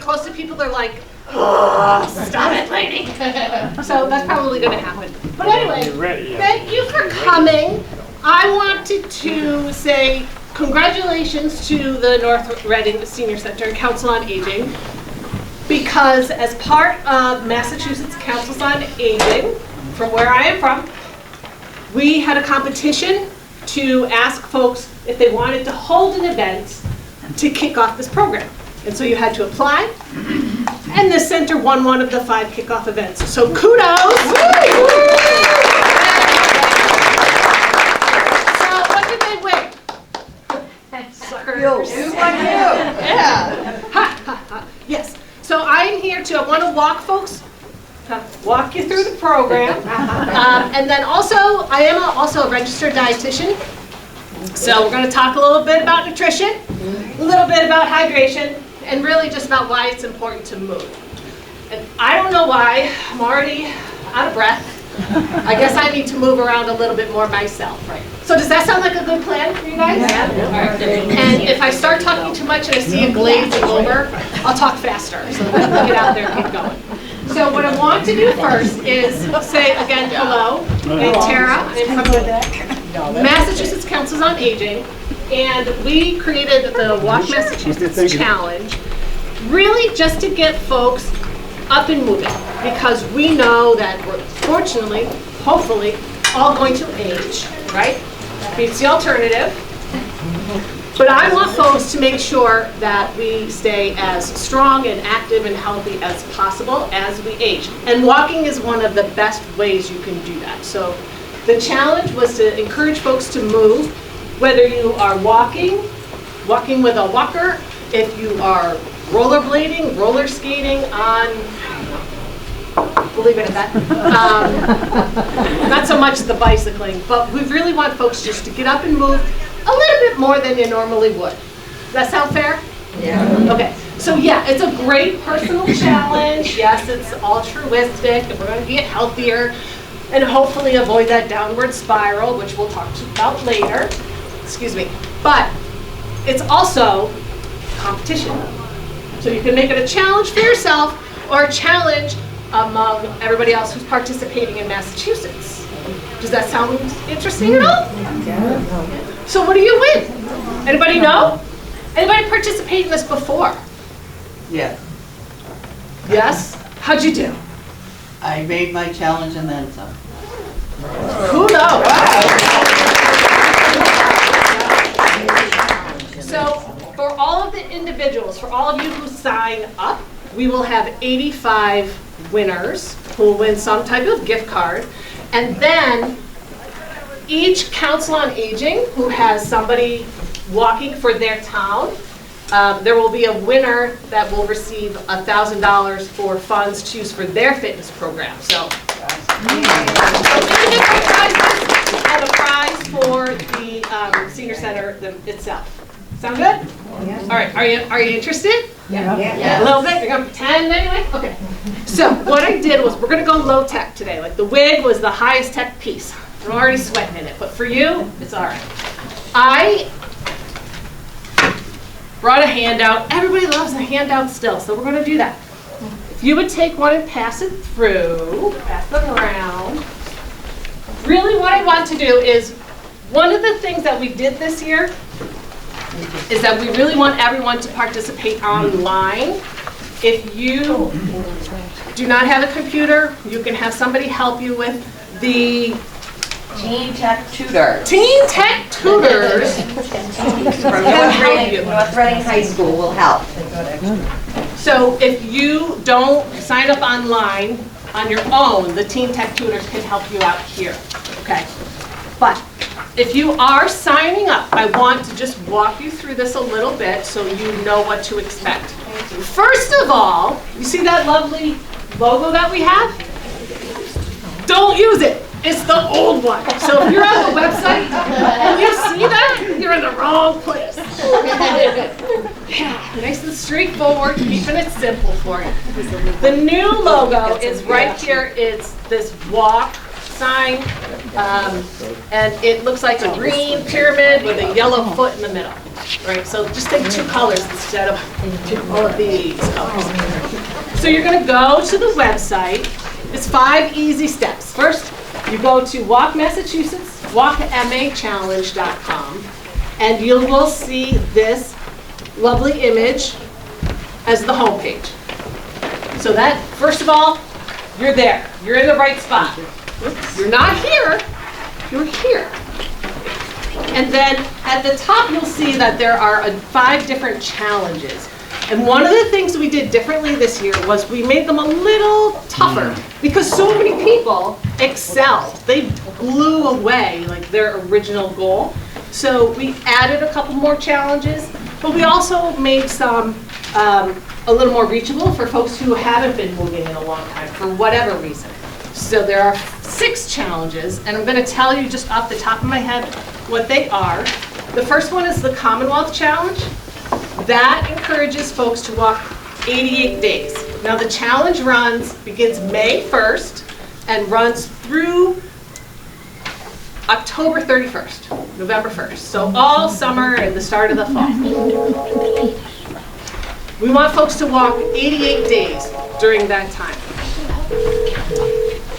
get close to people, they're like, oh, stop it, lady. So that's probably going to happen. But anyway, thank you for coming. I wanted to say congratulations to the North Reading Senior Center and Council on Aging, because as part of Massachusetts Councils on Aging, from where I am from, we had a competition to ask folks if they wanted to hold an event to kick off this program. And so you had to apply, and the center won one of the 5 kickoff events. So kudos! So what did they win? Suckers. Just like you. Yeah. Ha, ha, ha. Yes. So I'm here to, I want to walk you through the program. And then also, I am also a registered dietitian. So we're going to talk a little bit about nutrition, a little bit about hydration, and really just about why it's important to move. And I don't know why, I'm already out of breath. I guess I need to move around a little bit more myself, right? So does that sound like a good plan for you guys? Yeah. All right. And if I start talking too much and I see a glazing over, I'll talk faster so that we can get out there and get going. So what I want to do first is say again, hello. I'm Tara. I'm from the Massachusetts Councils on Aging, and we created the Walk Massachusetts Challenge really just to get folks up and moving, because we know that we're fortunately, hopefully, all going to age, right? Beats the alternative. But I want folks to make sure that we stay as strong and active and healthy as possible as we age. And walking is one of the best ways you can do that. So the challenge was to encourage folks to move, whether you are walking with a walker, if you are rollerblading, roller skating on, we'll leave it at that. Not so much the bicycling, but we really want folks just to get up and move a little bit more than you normally would. Does that sound fair? Yeah. Okay, so yeah, it's a great personal challenge. Yes, it's altruistic, and we're going to get healthier and hopefully avoid that downward spiral, which we'll talk about later. Excuse me. But it's also competition. So you can make it a challenge for yourself or a challenge among everybody else who's participating in Massachusetts. Does that sound interesting at all? Yeah. So what do you win? Anybody know? Anybody participate in this before? Yeah. Yes? How'd you do? I made my challenge and then some. Who knows? So for all of the individuals, for all of you who sign up, we will have 85 winners who will win some type of gift card. And then each Council on Aging who has somebody walking for their town, there will be a winner that will receive $1,000 for funds to use for their fitness program. So individual prizes and a prize for the senior center itself. Sound good? Yeah. All right. Are you interested? Yeah. Yeah. A little bit. You're gonna pretend anyway. Okay. So what I did was we're gonna go low tech today. Like the wig was the highest tech piece. I'm already sweating in it, but for you, it's all right. I brought a handout. Everybody loves a handout still, so we're gonna do that. If you would take one and pass it through, pass them around. Really, what I want to do is one of the things that we did this year is that we really want everyone to participate online. If you do not have a computer, you can have somebody help you with the Teen Tech Tutor. Teen Tech Tutors From North Reading High School will help. So if you don't sign up online on your own, the Teen Tech Tutors can help you out here, okay? But if you are signing up, I want to just walk you through this a little bit so you know what to expect. First of all, you see that lovely logo that we have? Don't use it. It's the old one. So if you're on the website and you see that, you're in the wrong place. Yeah, nice and straightforward, keeping it simple for you. The new logo is right here. It's this walk sign, and it looks like a green pyramid with a yellow foot in the middle. right? So just take 2 colors instead of all of these colors. So you're gonna go to the website. It's 5 easy steps. First, you go to Walk Massachusetts, walkmachallenge.com, and you will see this lovely image as the home page. So that, first of all, you're there. You're in the right spot. You're not here, you're here. And then at the top, you'll see that there are 5 different challenges. And one of the things we did differently this year was we made them a little tougher because so many people excelled. They blew away like their original goal. So we added a couple more challenges, but we also made some a little more reachable for folks who haven't been moving in a long time for whatever reason. So there are 6 challenges, and I'm going to tell you just off the top of my head what they are. The first one is the Commonwealth Challenge. That encourages folks to walk 88 days. Now the challenge begins May 1st and runs through October 31st, November 1st. So all summer and the start of the fall. We want folks to walk 88 days during that time.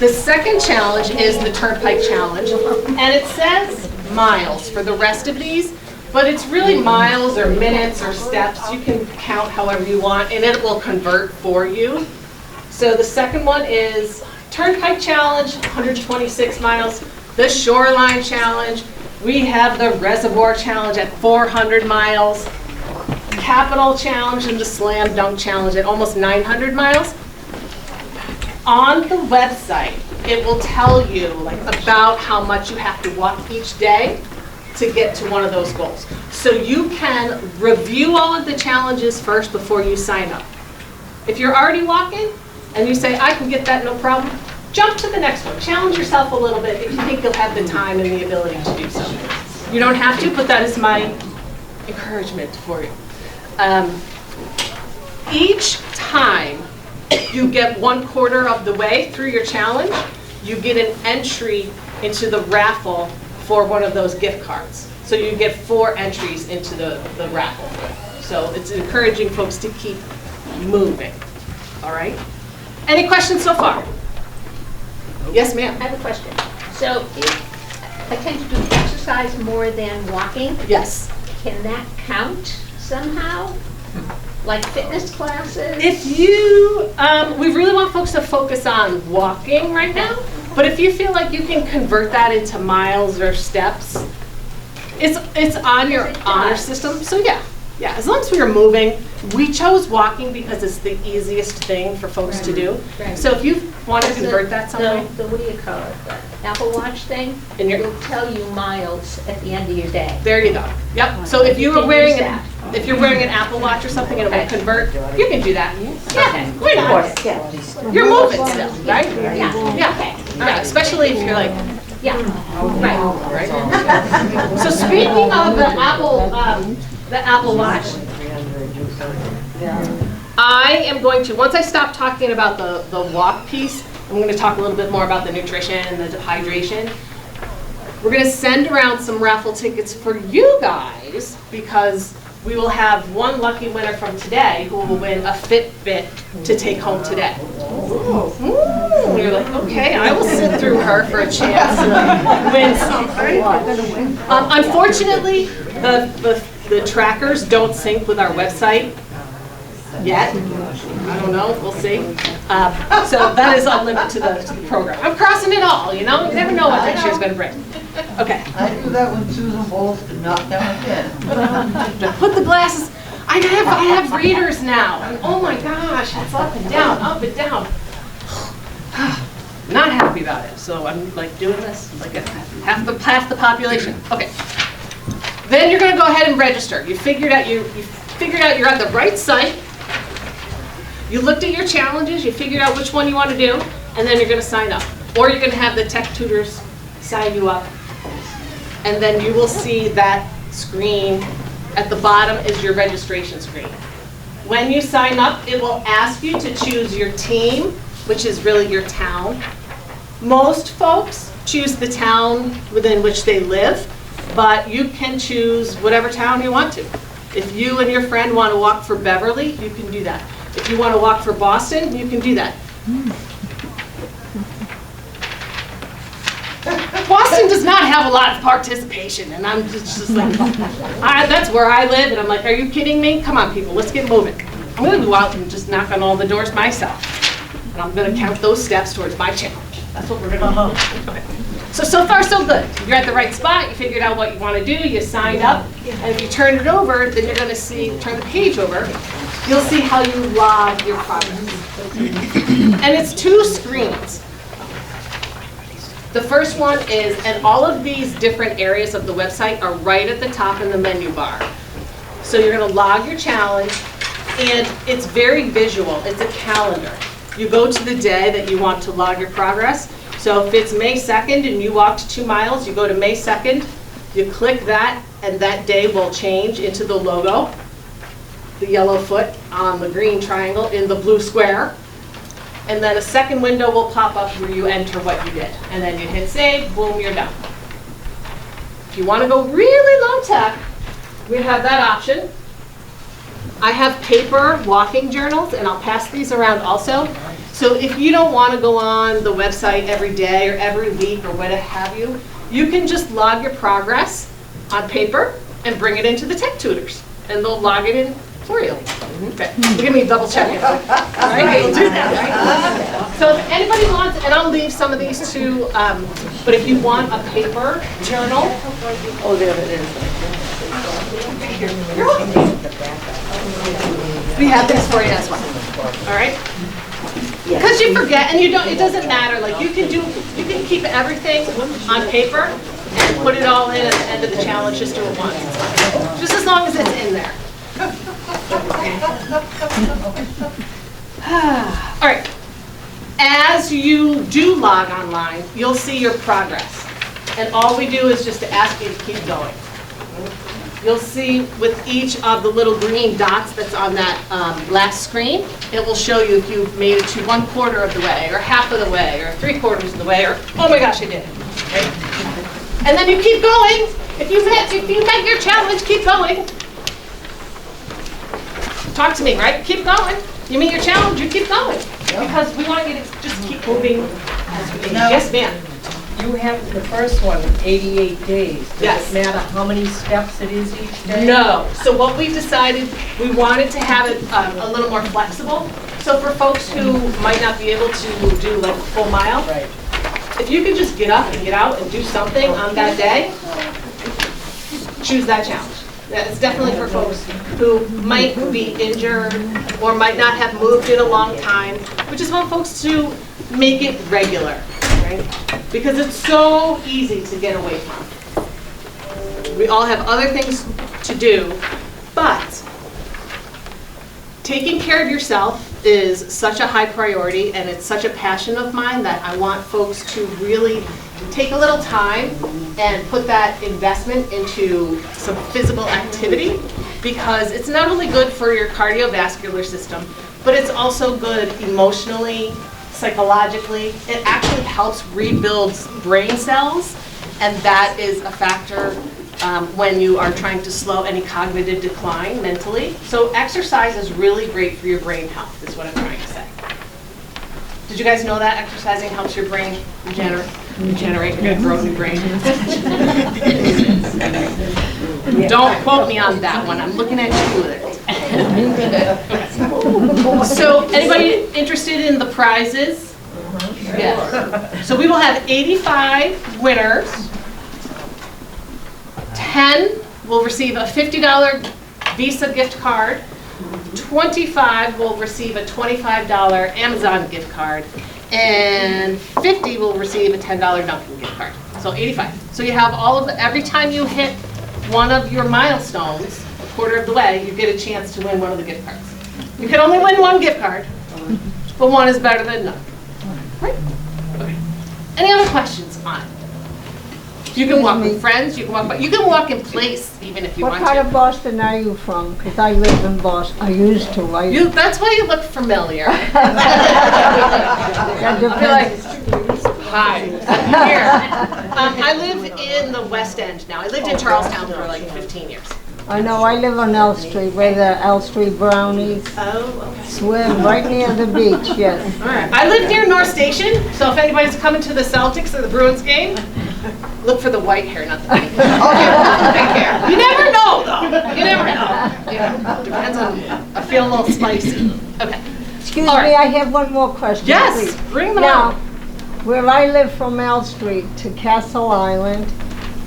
The second challenge is the Turnpike Challenge, and it says miles for the rest of these, but it's really miles or minutes or steps. You can count however you want, and it will convert for you. So the second one is Turnpike Challenge, 126 miles. The Shoreline Challenge. We have the Reservoir Challenge at 400 miles. Capital Challenge and the Slam Dunk Challenge at almost 900 miles. On the website, it will tell you about how much you have to walk each day to get to one of those goals. So you can review all of the challenges first before you sign up. If you're already walking and you say, I can get that, no problem, jump to the next one. Challenge yourself a little bit if you think you'll have the time and the ability to do so. You don't have to, but that is my encouragement for you. Each time you get 1/4 of the way through your challenge, you get an entry into the raffle for one of those gift cards. So you get 4 entries into the raffle. So it's encouraging folks to keep moving. All right? Any questions so far? Yes, ma'am. I have a question. So if I tend to do exercise more than walking, Yes. can that count somehow? Like fitness classes? If you, we really want folks to focus on walking right now, but if you feel like you can convert that into miles or steps, it's on your honor system. So yeah, as long as we are moving, we chose walking because it's the easiest thing for folks to do. Right. So if you want to convert that some way. The what do you call it? The Apple Watch thing? It'll tell you miles at the end of your day. There you go. Yep. So if you are wearing that. if you're wearing an Apple Watch or something and it will convert, you can do that. Yeah, why not? You're moving still, right? Yeah. Yeah, especially if you're like, Yeah, right. so speaking of the Apple Watch, I am going to, once I stop talking about the walk piece, I'm going to talk a little bit more about the nutrition and the hydration. We're going to send around some raffle tickets for you guys because we will have one lucky winner from today who will win a Fitbit to take home today. Ooh, you're like, okay, I will sit through her for a chance to win something. Unfortunately, the trackers don't sync with our website yet. I don't know, we'll see. So that is all limited to the program. I'm crossing it all, you know? You never know what next year's going to bring. Okay. I do that when Susan Bowles could knock down a pin. Put the glasses. I have readers now. And oh my gosh, it's up and down, up and down. Not happy about it. So I'm like doing this like half the population. Okay. Then you're going to go ahead and register. You figured out you're at the right site. You looked at your challenges. You figured out which one you want to do, and then you're going to sign up. Or you're going to have the tech tutors sign you up. And then you will see that screen. At the bottom is your registration screen. When you sign up, it will ask you to choose your team, which is really your town. Most folks choose the town within which they live. but you can choose whatever town you want to. If you and your friend want to walk for Beverly, you can do that. If you want to walk for Boston, you can do that. Boston does not have a lot of participation, and I'm just like, that's where I live, and I'm like, are you kidding me? Come on, people, let's get moving. I'm going to go out and just knock on all the doors myself, and I'm going to count those steps towards my challenge. That's what we're going to do. Okay. So far, so good. You're at the right spot. You figured out what you want to do. You signed up, and if you turn it over, then you're going to see, turn the page over, you'll see how you log your progress. And it's 2 screens. The first one is, and all of these different areas of the website are right at the top in the menu bar. So you're going to log your challenge, and it's very visual. It's a calendar. You go to the day that you want to log your progress. So if it's May 2nd and you walked 2 miles, you go to May 2nd, you click that, and that day will change into the logo, the yellow foot on the green triangle in the blue square. And then a second window will pop up where you enter what you did. And then you hit save, boom, you're done. If you want to go really low tech, we have that option. I have paper walking journals, and I'll pass these around also. So if you don't want to go on the website every day or every week or what have you, you can just log your progress on paper and bring it into the tech tutors, and they'll log it in for you. Okay, look at me double checking. All right, we'll do that, right? So if anybody wants, and I'll leave some of these too, but if you want a paper journal. Oh, there it is. We have this for you as well. All right? Because you forget, and you don't. It doesn't matter. Like you can keep everything on paper and put it all in at the end of the challenge. Just do it once. Just as long as it's in there. All right. As you do log online, you'll see your progress, and all we do is just to ask you to keep going. You'll see with each of the little green dots that's on that last screen, it will show you if you've made it to 1/4 of the way, or half of the way, or 3/4 of the way, or oh my gosh, I did it. Right? And then you keep going. If you met your challenge, keep going. Talk to me, right? Keep going. You meet your challenge, you keep going. Because we want you to just keep moving as we go. Yes, ma'am. You have the first one, 88 days. Does Yes. it matter how many steps it is each day? No. So what we decided, we wanted to have it a little more flexible. So for folks who might not be able to do like a full mile, Right. if you could just get up and get out and do something on that day, choose that challenge. It's definitely for folks who might be injured or might not have moved in a long time. We just want folks to make it regular, right? Because it's so easy to get away from. We all have other things to do, but taking care of yourself is such a high priority, and it's such a passion of mine that I want folks to really take a little time and put that investment into some physical activity, because it's not only good for your cardiovascular system, but it's also good emotionally, psychologically. It actually helps rebuild brain cells, and that is a factor when you are trying to slow any cognitive decline mentally. So exercise is really great for your brain health, is what I'm trying to say. Did you guys know that exercising helps your brain regenerate and grow new brain? Don't quote me on that one. I'm looking at you with it. So anybody interested in the prizes? Yes. So we will have 85 winners. 10 will receive a $50 Visa gift card. 25 will receive a $25 Amazon gift card. And 50 will receive a $10 Dunkin' gift card. So 85. So you have all of the, every time you hit one of your milestones, a quarter of the way, you get a chance to win one of the gift cards. You can only win one gift card, but one is better than none. Right? Okay. Any other questions on it? You can walk with friends, you can walk in place even if you want to. What part of Boston are you from? Because I live in Boston. I used to. That's why you look familiar. That depends. Hi. Here. I live in the West End now. I lived in Charlestown for like 15 years. I know, I live on L Street, where the L Street brownies Oh, okay. swim, right near the beach, yes. All right. I live near North Station, so if anybody's coming to the Celtics or the Bruins game, look for the white hair, not the pink hair. Pink hair. You never know, though. You never know. Yeah. Depends on. I feel a little spicy. Okay. Excuse All right. me, I have one more question, Yes, please. bring them Now, out. where I live from L Street to Castle Island,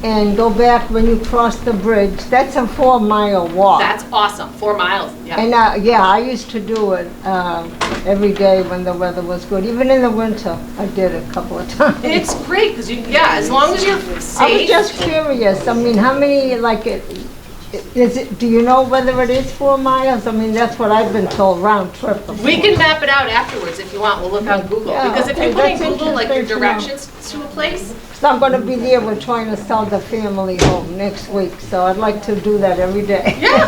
and go back when you cross the bridge, that's a 4-mile walk. That's awesome. 4 miles. Yeah. And yeah, I used to do it every day when the weather was good. Even in the winter, I did it a couple of times. It's great because as long as you're I was safe. just curious. I mean, how many, like, do you know whether it is 4 miles? I mean, that's what I've been told, round trip. We can map it out afterwards if you want. We'll look on Google. Yeah, Because if okay, you put in that's Google like your interesting to know. directions to a place, So I'm gonna be there, we're trying to sell the family home next week, so I'd like to do that every day. yeah,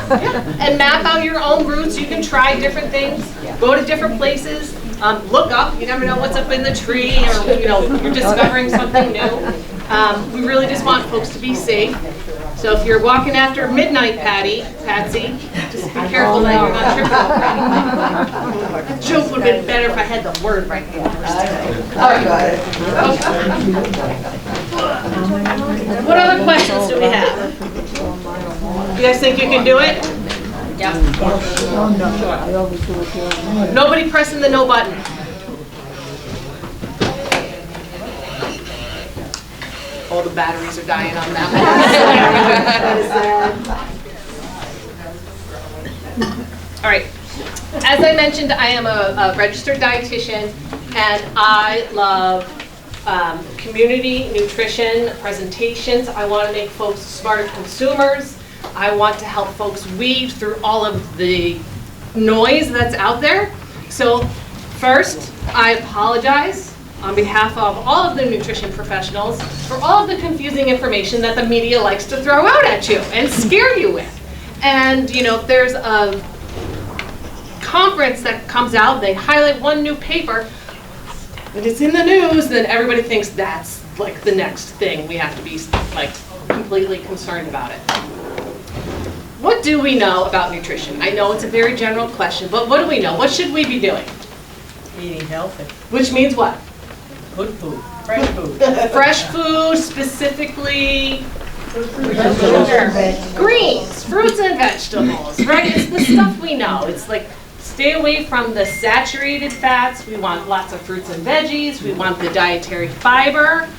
and map out your own routes. You can try different things, go to different places, look up. You never know what's up in the tree, or you're discovering something new. We really just want folks to be safe. So if you're walking after midnight, Patsy, just be careful that you're not tripping over anything. That joke would have been better if I had the word right here first. I got it. What other questions do we have? You guys think you can do it? I always do it here. Nobody pressing the no button. Oh, the batteries are dying on that one. All right. As I mentioned, I am a registered dietitian, and I love community nutrition presentations. I want to make folks smarter consumers. I want to help folks weed through all of the noise that's out there. So first, I apologize on behalf of all of the nutrition professionals for all of the confusing information that the media likes to throw out at you and scare you with. And if there's a conference that comes out, they highlight one new paper, and it's in the news, then everybody thinks that's like the next thing. We have to be like completely concerned about it. What do we know about nutrition? I know it's a very general question, but what do we know? What should we be doing? Eating healthy, Which means what? good food, fresh food. Fresh food, specifically greens, fruits and vegetables, right? It's the stuff we know. It's like stay away from the saturated fats. We want lots of fruits and veggies. We want the dietary fiber.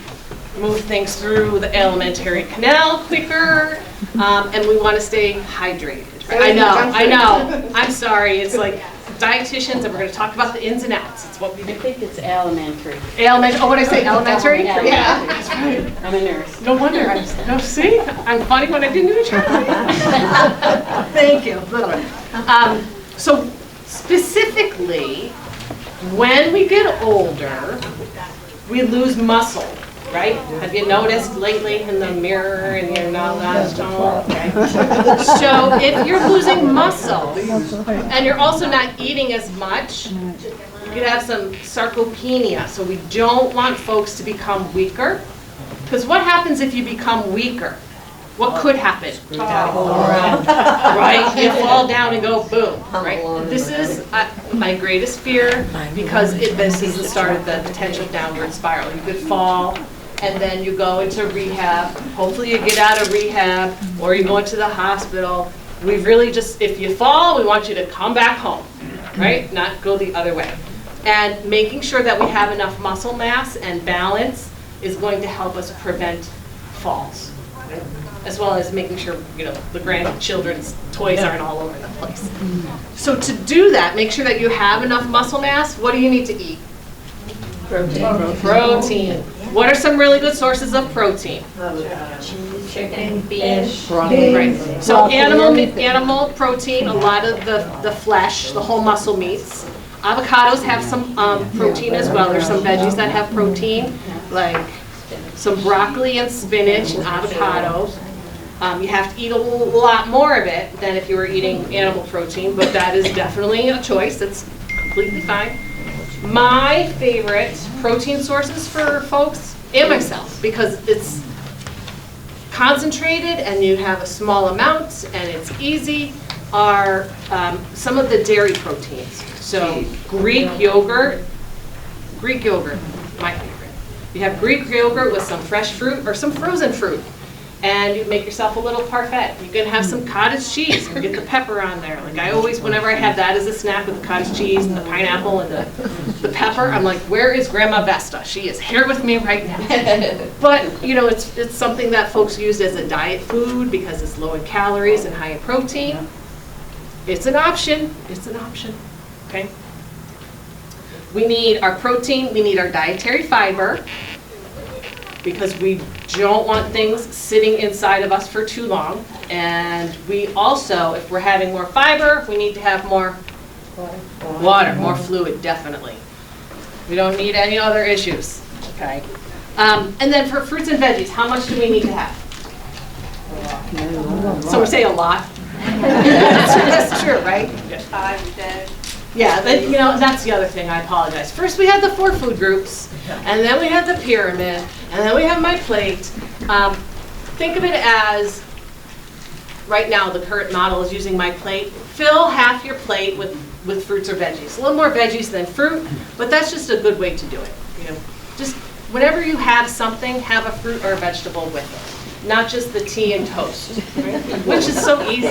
Move things through the alimentary canal quicker, and we want to stay hydrated. Right? I know. I'm sorry. It's like dietitians, and we're going to talk about the ins and outs. It's what we do. I think it's elementary. Oh, what did I say? Elementary? Yeah. That's right. I'm a nurse. No wonder. See, I'm funny when I didn't even try. Thank you. So specifically, when we get older, we lose muscle, right? Have you noticed lately in the mirror and you're not allowed to? Okay. So if you're losing muscle and you're also not eating as much, you could have some sarcopenia. So we don't want folks to become weaker. Because what happens if you become weaker? What could happen? Right? You fall down and go boom, right? This is my greatest fear because this is the start of the potential downward spiral. You could fall and then you go into rehab. Hopefully you get out of rehab or you go into the hospital. We really just, if you fall, we want you to come back home, right? Not go the other way. And making sure that we have enough muscle mass and balance is going to help us prevent falls, as well as making sure, the grandchildren's toys aren't all over the place. So to do that, make sure that you have enough muscle mass. What do you need to eat? Protein. What are some really good sources of protein? Chicken, beef. Right. So animal protein, a lot of the flesh, the whole muscle meats. Avocados have some protein as well. There's some veggies that have protein, like some broccoli and spinach and avocados. You have to eat a lot more of it than if you were eating animal protein, but that is definitely a choice. That's completely fine. my favorite protein sources for folks and myself, because it's concentrated and you have a small amount and it's easy, are some of the dairy proteins. So Greek yogurt, my favorite. You have Greek yogurt with some fresh fruit or some frozen fruit, and you make yourself a little parfait. You can have some cottage cheese and get the pepper on there. Like I always, whenever I have that as a snack with the cottage cheese and the pineapple and the pepper, I'm like, where is Grandma Vesta? She is here with me right now. But you know, it's something that folks use as a diet food because it's low in calories and high in protein. It's an option. It's an option. Okay. We need our protein. We need our dietary fiber, because we don't want things sitting inside of us for too long. And we also, if we're having more fiber, we need to have more water, more fluid, definitely. We don't need any other issues, okay? And then for fruits and veggies, how much do we need to have? Some say a lot. That's true, right? 5 to 10. Yeah, you know, that's the other thing, I apologize. First we had the 4 food groups, and then we had the pyramid, and then we have my plate. Think of it as, right now the current model is using my plate. Fill half your plate with fruits or veggies. A little more veggies than fruit, but that's just a good way to do it. You know, just whenever you have something, have a fruit or a vegetable with it. Not just the tea and toast, right? Which is so easy.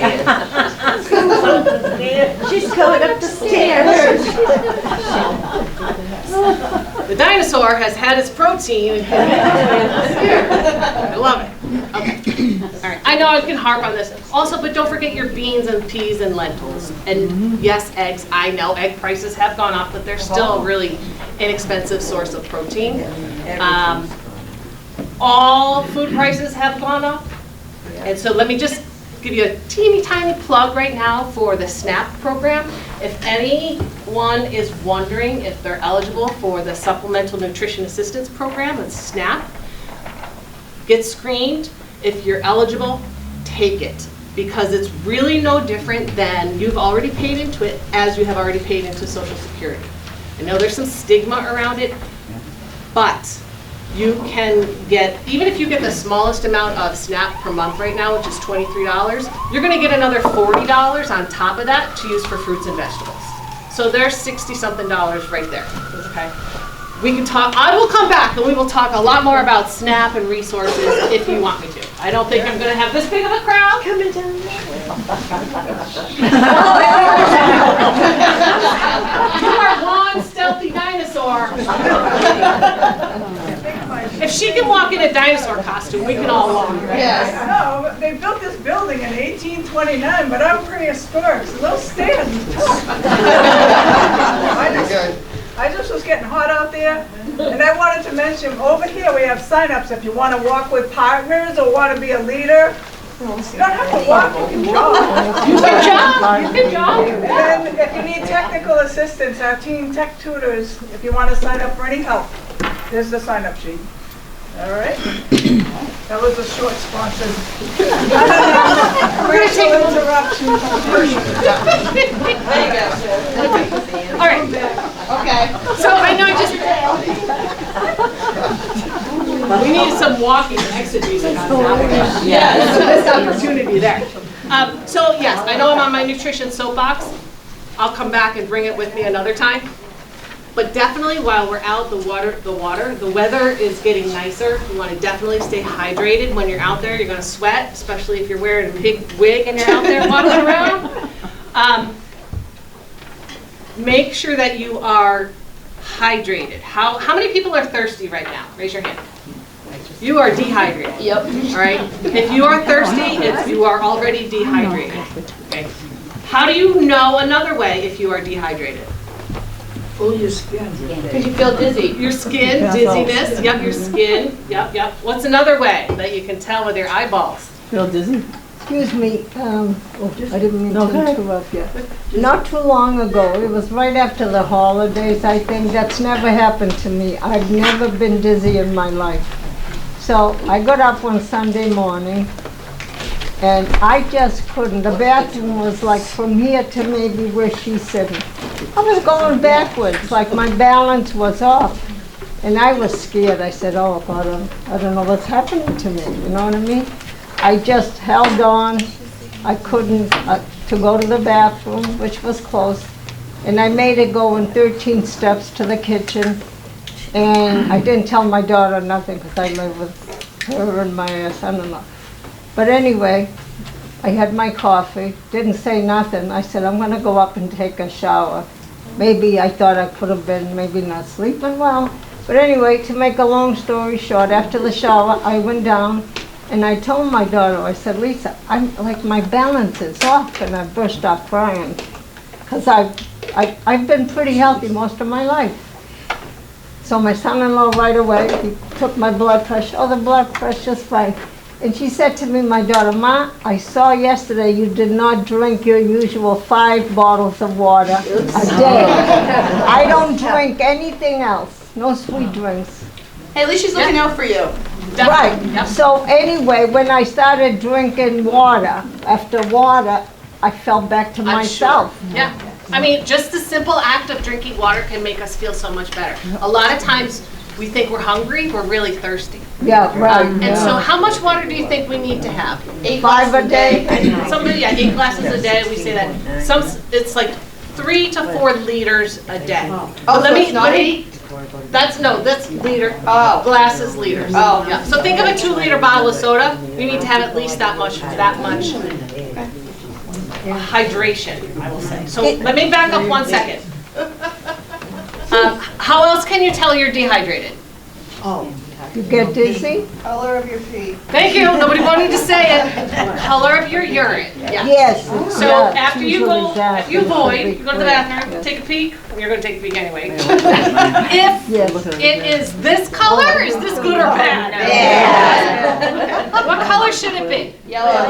She's going up the stairs. The dinosaur has had its protein. I love it. Okay. All right. I know I can harp on this. Also, but don't forget your beans and peas and lentils. And yes, eggs. I know egg prices have gone up, but they're still a really inexpensive source of protein. All food prices have gone up. And so let me just give you a teeny tiny plug right now for the SNAP program. If anyone is wondering if they're eligible for the Supplemental Nutrition Assistance Program, it's SNAP, get screened. If you're eligible, take it, because it's really no different than you've already paid into it as you have already paid into Social Security. I know there's some stigma around it, but you can get, even if you get the smallest amount of SNAP per month right now, which is $23, you're going to get another $40 on top of that to use for fruits and vegetables. So there's $60-something right there, okay? We can talk, I will come back and we will talk a lot more about SNAP and resources if you want me to. I don't think I'm going to have this big of a crowd. Coming down You are one stealthy dinosaur. If she can walk in a dinosaur costume, we can all walk, right? Yes. No, they built this building in 1829, but I'm prehistoric, so those stairs. I just was getting hot out there, and I wanted to mention, over here we have sign-ups if you want to walk with partners or want to be a leader. You don't have to walk, you can jog. You can jog, you can jog. And then if you need technical assistance, our teen tech tutors, if you want to sign up for any help, there's the sign-up sheet. All right? That was a short sponsor. We're going to take a little interruption. There you go. All right. Okay. So I know we need some walking exegesis on that. Yeah, there's a missed opportunity there. So yes, I know I'm on my nutrition soapbox. I'll come back and bring it with me another time. But definitely while we're out, the weather is getting nicer. You want to definitely stay hydrated when you're out there. You're going to sweat, especially if you're wearing a big wig and you're out there walking around. Make sure that you are hydrated. How many people are thirsty right now? Raise your hand. You are dehydrated. Yep. All right. If you are thirsty, you are already dehydrated. Okay. How do you know another way if you are dehydrated? Oh, your skin. Because you feel dizzy. Your skin, dizziness. Yep, your skin. Yep. What's another way that you can tell with your eyeballs? Feel dizzy? Excuse me, I didn't mean to interrupt you. Not too long ago, it was right after the holidays, I think. That's never happened to me. I've never been dizzy in my life. So I got up on Sunday morning, and I just couldn't. The bathroom was like from here to maybe where she's sitting. I was going backwards, like my balance was off. And I was scared. I said, oh God, I don't know what's happening to me, you know what I mean? I just held on. I couldn't, to go to the bathroom, which was close. And I made it go in 13 steps to the kitchen. And I didn't tell my daughter nothing because I live with her and my son-in-law. But anyway, I had my coffee, didn't say nothing. I said, I'm gonna go up and take a shower. Maybe I thought I could have been maybe not sleeping well. But anyway, to make a long story short, after the shower, I went down and I told my daughter, I said, Lisa, I'm like my balance is off, and I burst out crying. Because I've been pretty healthy most of my life. So my son-in-law right away, he took my blood pressure. Oh, the blood pressure's fine. And she said to me, my daughter, Ma, I saw yesterday you did not drink your usual 5 bottles of water a day. I don't drink anything else, no sweet drinks. Hey, at least she's looking out for you. Right, so anyway, when I started drinking water, after water, I fell back to myself. Yeah. I mean, just the simple act of drinking water can make us feel so much better. A lot of times we think we're hungry, we're really thirsty. Yeah, right. And so how much water do you think we need to have? 5 a day. Somebody, yeah, 8 glasses a day, we say that. Some, it's like 3 to 4 liters a day. Oh, so it's not 8? That's liter, Oh. glasses, liters. Oh. Yeah. So think of a 2-liter bottle of soda, we need to have at least that much hydration, I will say. So let me back up 1 second. How else can you tell you're dehydrated? You get dizzy? Color of your pee. Thank you, nobody wanted to say it. Color of your urine. Yeah. Yes. So yeah, after you usually go, that if you is void, the you go to the big bathroom, yes. take a peek, you're gonna take a peek anyway. If Yes. it is this color, is this good or bad? Yeah. What color should it be? Yellow.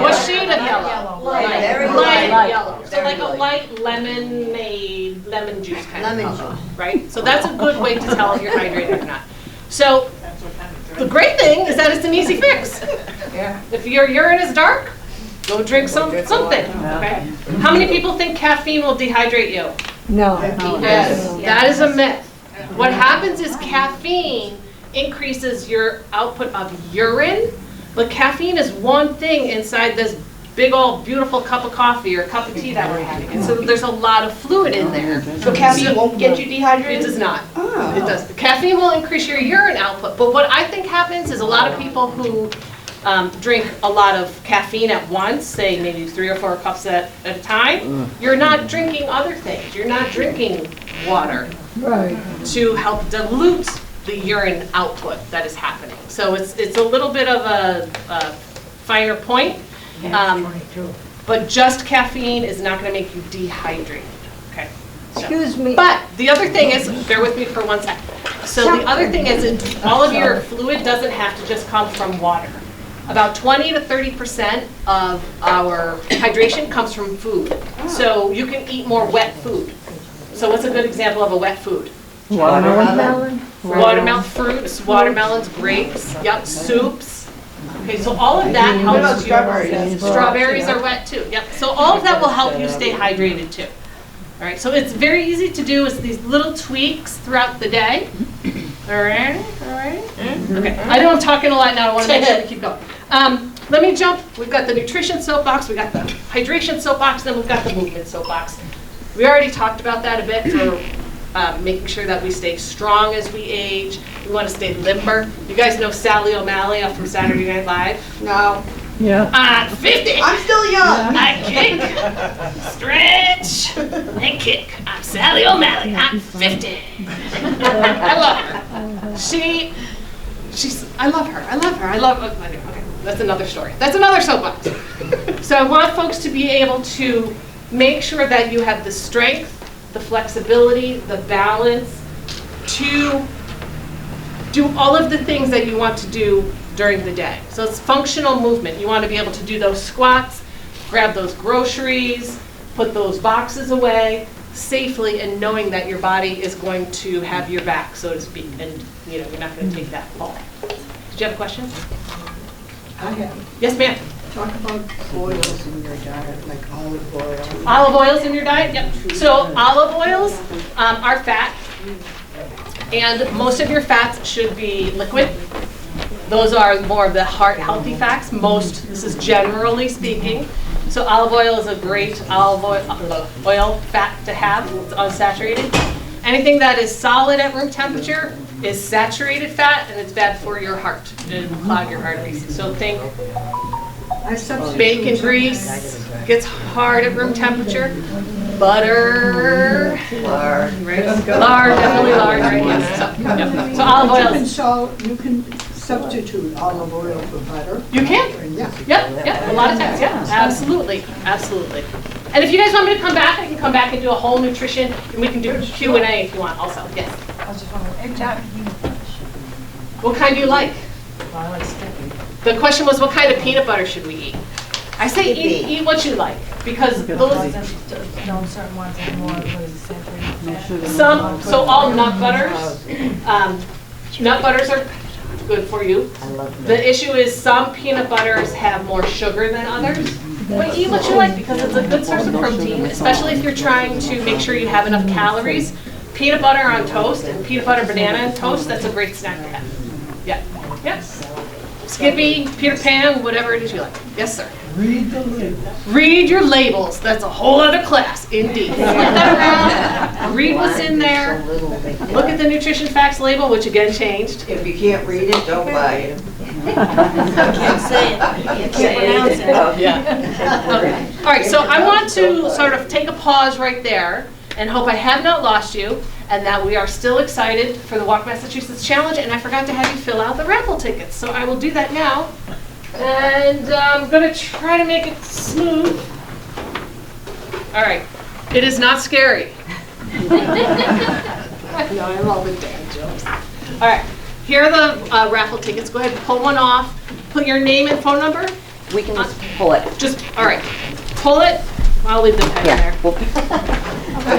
What shade of yellow? Very Light light. yellow. So like a light lemonade, lemon juice kind of color, right? So that's a good way to tell if you're hydrated or not. So the great thing is that it's an easy fix. If your urine is dark, go drink something, okay? How many people think caffeine will dehydrate you? No. Yes, that is a myth. What happens is caffeine increases your output of urine, but caffeine is one thing inside this big old beautiful cup of coffee or cup of tea that we're having. And so there's a lot of fluid in there. So caffeine won't get you It dehydrated? does not. Oh. It does. Caffeine will increase your urine output, but what I think happens is a lot of people who drink a lot of caffeine at once, say maybe 3 or 4 cups at a time, you're not drinking other things. You're not drinking water Right. to help dilute the urine output that is happening. So it's a little bit of a finer point, but just caffeine is not going to make you dehydrated. Okay. So. Excuse me. But the other thing is, bear with me for 1 second. So the other thing is that all of your fluid doesn't have to just come from water. About 20 to 30% of our hydration comes from food. So you can eat more wet food. So what's a good example of a wet food? Watermelon. Watermelon fruits, watermelons, grapes, yep, soups. Okay, so all of that What about helps you. strawberries? Strawberries are wet too, yep. So all of that will help you stay hydrated too. All right, so it's very easy to do. It's these little tweaks throughout the day. All right, all right. Okay, I know I'm talking a lot now. I want to make sure we keep going. Let me jump. We've got the nutrition soapbox, we got the hydration soapbox, then we've got the movement soapbox. We already talked about that a bit for making sure that we stay strong as we age. We want to stay limber. You guys know Sally O'Malley from Saturday Night Live? No. Yeah. I'm 50. I'm still young. I kick, stretch, and kick. I'm Sally O'Malley. I'm 50. I love her. I love her. Okay, that's another story. That's another soapbox. So I want folks to be able to make sure that you have the strength, the flexibility, the balance to do all of the things that you want to do during the day. So it's functional movement. You want to be able to do those squats, grab those groceries, put those boxes away safely, and knowing that your body is going to have your back, so to speak, and you're not going to take that fall. Did you have a question? I have. Yes, ma'am. Talk about oils in your diet, like olive oil. Olive oils in your diet? Yep. So olive oils are fat, and most of your fats should be liquid. Those are more of the heart healthy fats. This is generally speaking. So olive oil is a great oil fat to have. It's unsaturated. Anything that is solid at room temperature is saturated fat, and it's bad for your heart. It will clog your arteries. So think bacon grease gets hard at room temperature. Butter, lard, definitely lard, right? Yes. So olive oil. You can substitute olive oil for butter. You can. Yep. A lot of times, yeah. Absolutely. And if you guys want me to come back, I can come back and do a whole nutrition, and we can do Q&A if you want also. Yes. I was just wondering, every time What kind do you like? I like sticky. The question was, what kind of peanut butter should we eat? I say eat what you like, because those No, certain ones are more, what is it, saturated fat? so all nut butters, nut butters are good for you. The issue is some peanut butters have more sugar than others. But eat what you like, because it's a good source of protein, especially if you're trying to make sure you have enough calories. Peanut butter on toast and peanut butter banana on toast, that's a great snack to have. Yeah. Skippy, Peter Pan, whatever it is you like. Yes, sir. Read the label. Read your labels. That's a whole other class, indeed. Flip that around, read what's in there, look at the nutrition facts label, which again changed. If you can't read it, don't buy it. Can't say it. Can't pronounce it. Okay. All right, so I want to sort of take a pause right there and hope I have not lost you, and that we are still excited for the Walk Massachusetts Challenge, and I forgot to have you fill out the raffle tickets, so I will do that now. And I'm going to try to make it smooth. All right, it is not scary. No, I love the dad jokes. All right, here are the raffle tickets. Go ahead and pull one off. Put your name and phone number. We can just pull it. All right, pull it. I'll leave the pen there.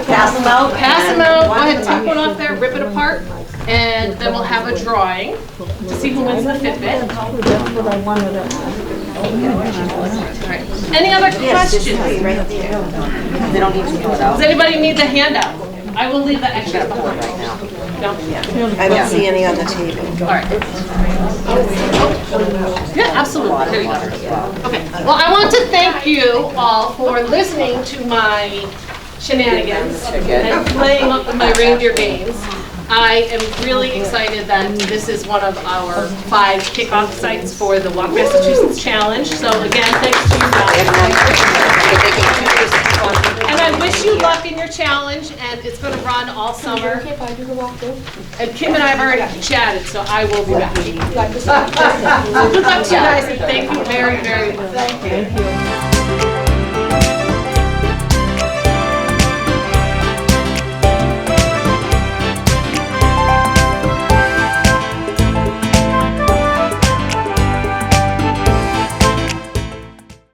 Pass them out. Pass them out. Go ahead and take one off there, rip it apart, and then we'll have a drawing to see who wins the Fitbit. That's what I wanted to ask. All right. Any other questions? They don't need to fill it out. Does anybody need the handout? I will leave the extra behind. No? I don't see any on the table. All right. Yeah, absolutely. Here you go. Okay. Well, I want to thank you all for listening to my shenanigans and playing up my reindeer games. I am really excited that this is one of our 5 kickoff sites for the Walk Massachusetts Challenge. So again, thanks to you guys. And I wish you luck in your challenge, and it's going to run all summer. And Kim and I have already chatted, so I will be back. Good luck to you guys, and thank you very, very much. Thank you.